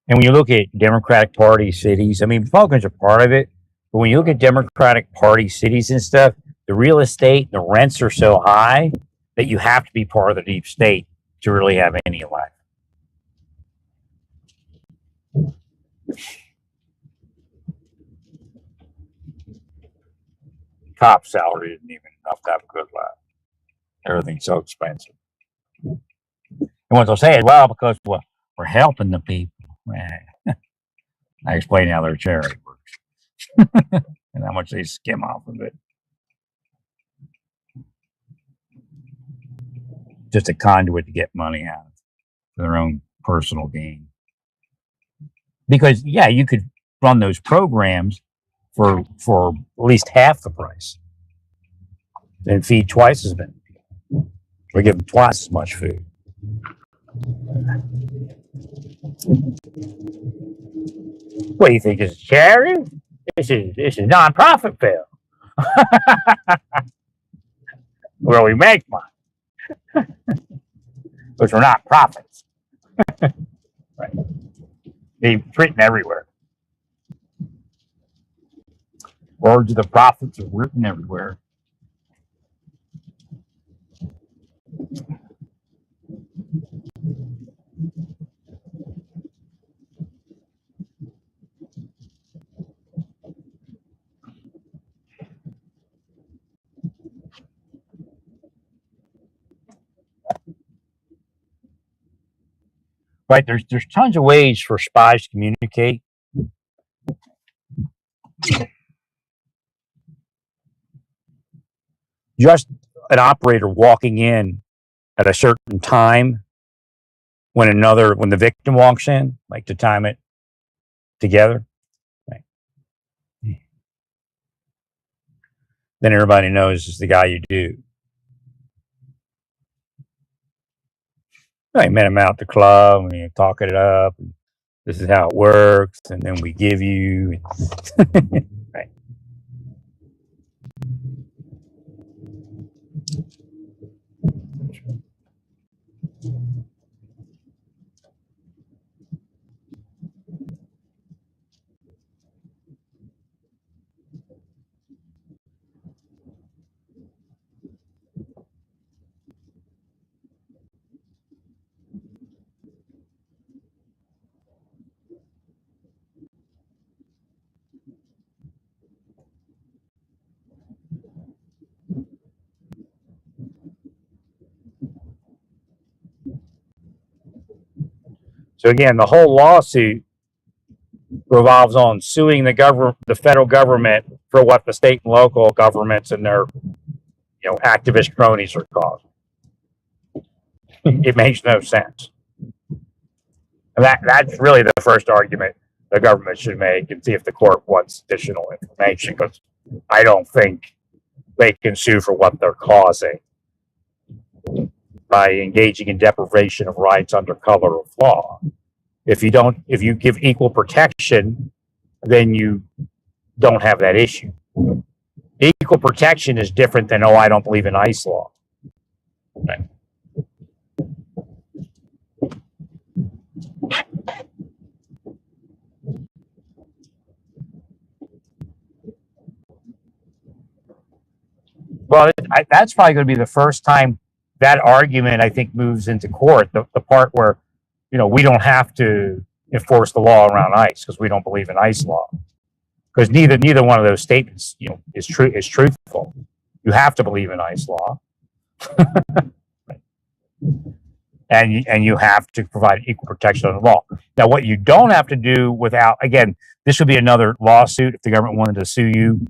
And when you look at Democratic Party cities, I mean, Republicans are part of it, but when you look at Democratic Party cities and stuff, the real estate, the rents are so high that you have to be part of the deep state to really have any life. Cop salary isn't even enough to have a good life. Everything's so expensive. And what they'll say is, well, because we're helping the people. I explain how their charity works and how much they skim off of it. Just a conduit to get money out of for their own personal gain. Because, yeah, you could run those programs for at least half the price and feed twice as many people. Or give them twice as much food. What do you think? Is it charity? This is non-profit bill. Where we make money. Because we're not profits. Right. They're printing everywhere. Words of the prophets are written everywhere. Right, there's tons of ways for spies to communicate. Just an operator walking in at a certain time when the victim walks in, like to time it together. Right. Then everybody knows it's the guy you do. I met him out at the club and you talk it up. And this is how it works, and then we give you. Right. So again, the whole lawsuit revolves on suing the federal government for what the state and local governments and their, activist cronies are causing. It makes no sense. And that's really the first argument the government should make, and see if the court wants additional information, because I don't think they can sue for what they're causing by engaging in deprivation of rights under color of law. If you give equal protection, then you don't have that issue. Equal protection is different than, I don't believe in ICE law. Right. Well, that's probably going to be the first time that argument, I think, moves into court. The part where, we don't have to enforce the law around ICE because we don't believe in ICE law. Because neither one of those statements, is truthful. You have to believe in ICE law, and you have to provide equal protection under the law. Now, what you don't have to do again, this would be another lawsuit if the government wanted to sue you.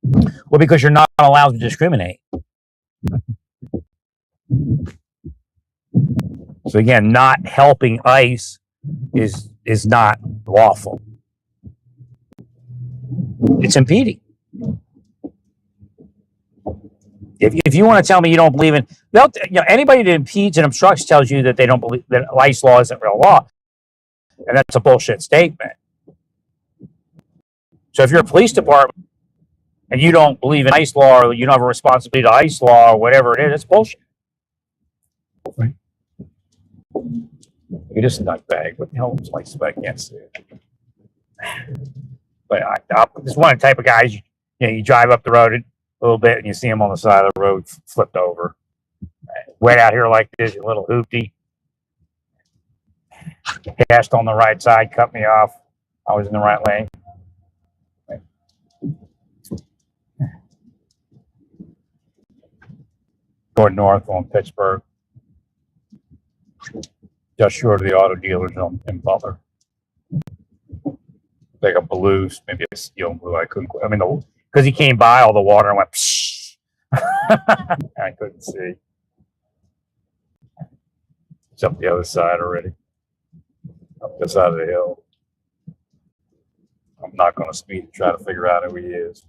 Well, because you're not allowed to discriminate. So again, not helping ICE is not lawful. It's impeding. If you want to tell me you don't believe in, anybody that impedes and obstructs tells you that they don't believe that ICE law isn't real law, and that's a bullshit statement. So if you're a police department and you don't believe in ICE law, or you don't have a responsibility to ICE law, or whatever it is, it's bullshit. Right. It is a nut bag. What the hell was like? I can't see it. But this one of the type of guys, you drive up the road a little bit and you see him on the side of the road flipped over. Wait out here like this, you little hoopty. Passed on the right side, cut me off. I was in the right lane. Going north on Pittsburgh. Just short of the auto dealers in Butler. Like a blue, maybe a steel blue. I couldn't, I mean, because he came by, all the water and went, psh. I couldn't see. It's up the other side already. Up this side of the hill. I'm not going to speed and try to figure out who he is.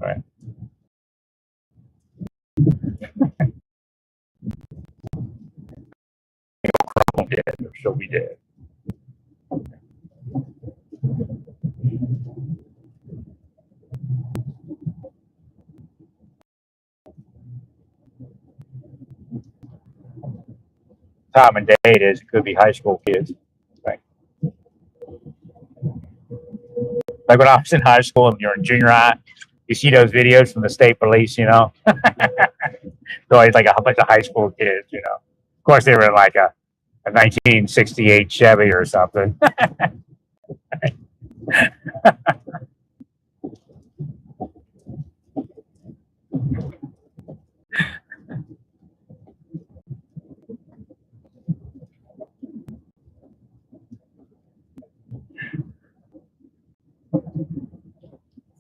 Right. I'm dead, or she'll be dead. Time and date is it could be high school kids. Right. Like when I was in high school and you're in junior high, you see those videos from the state police, you know. So it's like a bunch of high school kids, you know. Of course, they were in like a 1968 Chevy or something.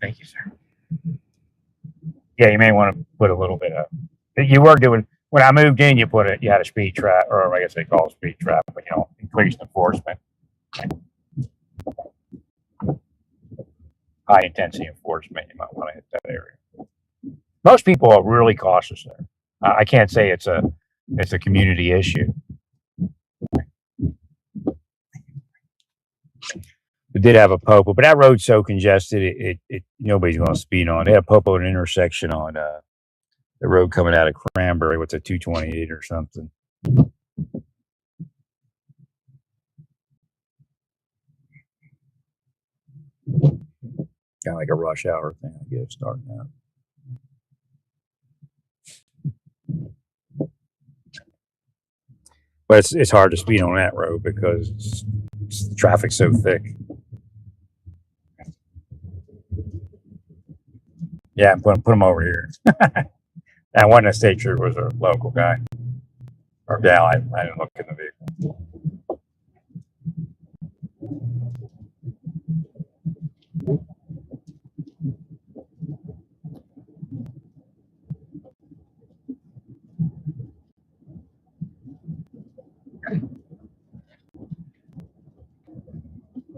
Thank you, sir. Yeah, you may want to put a little bit of. You were doing when I moved in. You had a speed trap, or I guess they call it speed trap, but you know, increased enforcement, high intensity enforcement. You might want to hit that area. Most people are really cautious there. I can't say it's a community issue. We did have a popo, but that road's so congested, nobody's going to speed on it. They had a popo at an intersection on the road coming out of Cranberry. What's a 228 or something? Kind of like a rush hour thing, I guess, starting out. But it's hard to speed on that road because the traffic's so thick. Yeah, put him over here. That wasn't a state trooper, was a local guy. Or gal, I didn't look in the vehicle.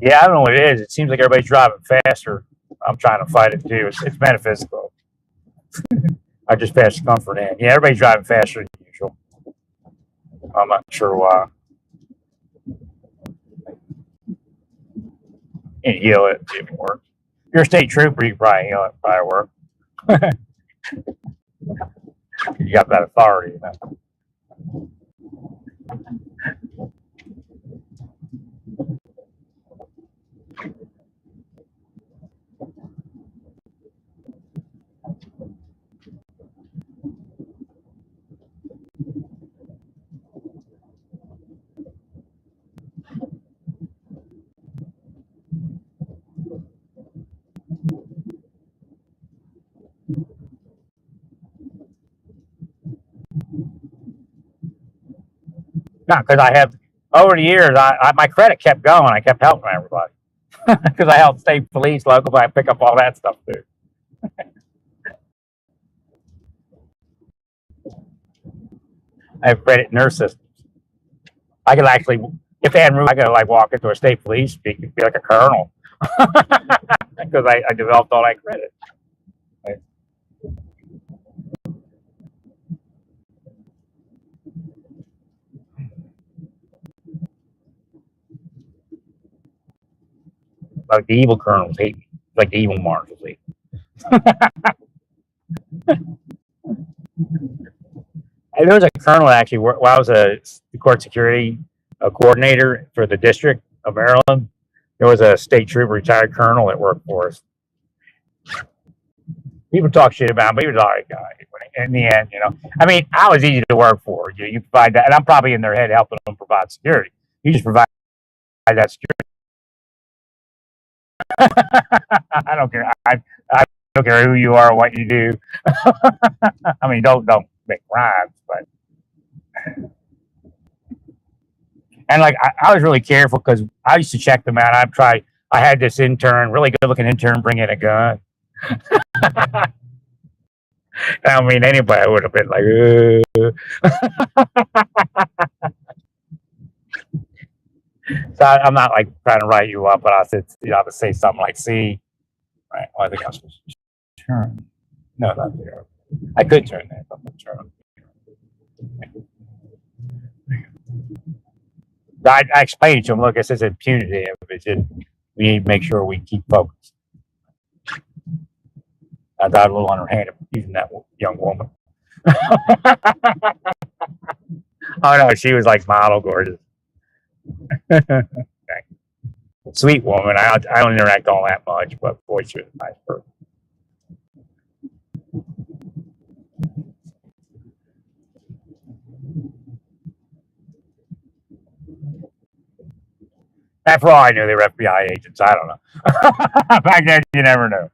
Yeah, I don't know what it is. It seems like everybody's driving faster. I'm trying to fight it too. It's metaphysical. I just passed the comfort in. Yeah, everybody's driving faster than usual. I'm not sure why. You can heal it, see if it works. If you're a state trooper, you can probably heal it, probably work. You got that authority, you know. No, because I have over the years, my credit kept going. I kept helping everybody because I helped state police, local. I pick up all that stuff too. I have credit in their systems. I could actually, if they hadn't, I could like walk into a state police, be like a colonel because I developed all that credit. Right. Like the evil colonels hate me. Like the evil marshals hate me. And there was a colonel actually. While I was a court security coordinator for the District of Maryland, there was a state trooper, retired colonel that worked for us. People talk shit about him, but he was all right guy. In the end, I mean, I was easy to work for. You provide that, and I'm probably in their head helping them provide security. You just provide that security. I don't care. I don't care who you are or what you do. I mean, don't make rhymes, but and like I was really careful because I used to check them out. I had this intern, really good looking intern, bring in a gun. I mean, anybody would have been like, So I'm not like trying to write you up, but I said, I would say something like, see, right? Well, I think I'm supposed to turn. No, not there. I could turn that, but I'm going to turn. I explained to him, look, this isn't punitive. It's just, we need to make sure we keep focused. I thought a little underhanded using that young woman. Oh no, she was like model gorgeous. Sweet woman. I don't interact all that much, but boy, she was a nice person. After all, I knew they were FBI agents. I don't know. Back then, you never knew.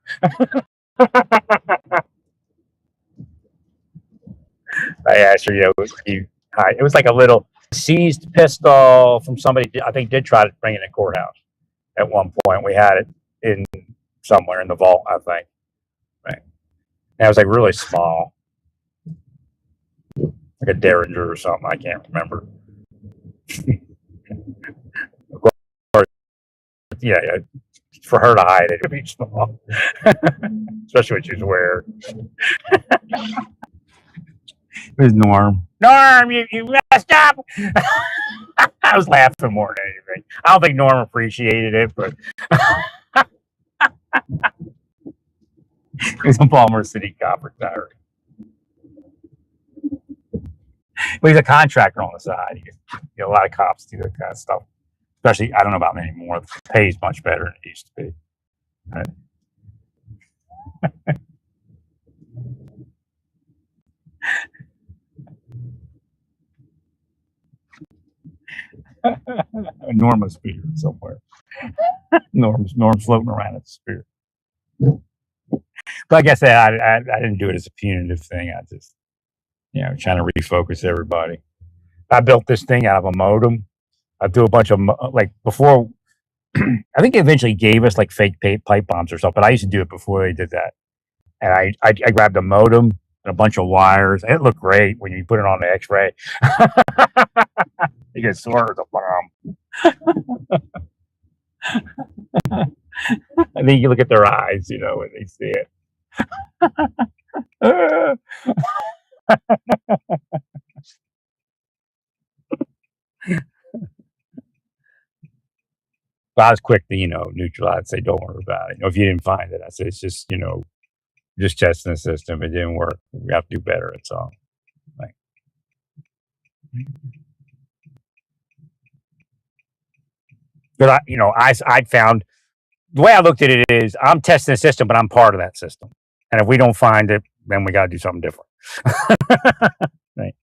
I asked her, it was like a little seized pistol from somebody. I think did try to bring it in courthouse at one point. We had it in somewhere in the vault, I think. Right. And it was like really small, like a Derringer or something. I can't remember. Yeah, for her to hide it would be small, especially when she's wearing. It was Norm. Norm, you messed up. I was laughing more than anything. I don't think Norm appreciated it, but it was a Baltimore City cop retiring. But he's a contractor on the side. A lot of cops do that kind of stuff. Especially, I don't know about them anymore. It pays much better than it used to be. Right. Norma's spear somewhere. Norm's floating around at the spear. But like I said, I didn't do it as a punitive thing. I just, trying to refocus everybody. I built this thing out of a modem. I do a bunch of before. I think they eventually gave us like fake pipe bombs or something. But I used to do it before they did that. And I grabbed a modem and a bunch of wires. It looked great when you put it on the X-ray. You get sore as a bomb. And then you look at their eyes, when they see it. But I was quick to, neutralize, say, don't worry about it. If you didn't find it, I said, it's just, just testing the system. It didn't work. We have to do better. It's all. Like, but I found the way I looked at it is I'm testing the system, but I'm part of that system. And if we don't find it, then we got to do something different. Right.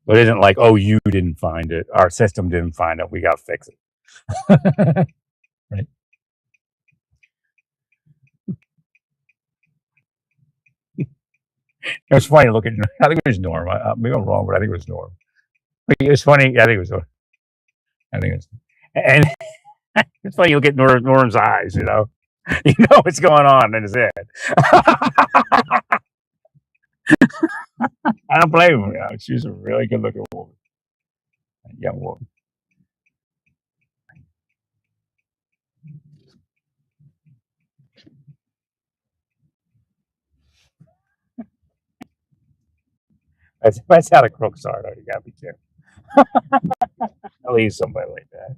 But it isn't like, oh, you didn't find it. Our system didn't find it. We got to fix it. Right. It was funny looking. I think it was Norm. Maybe I'm wrong, but I think it was Norm. It was funny. I think it was Norm. And it's funny. You look at Norm's eyes. You know what's going on in his head. I don't blame him. She's a really good looking woman, young woman. That's how the crooks are, though. You gotta be careful. I'll leave somebody like that.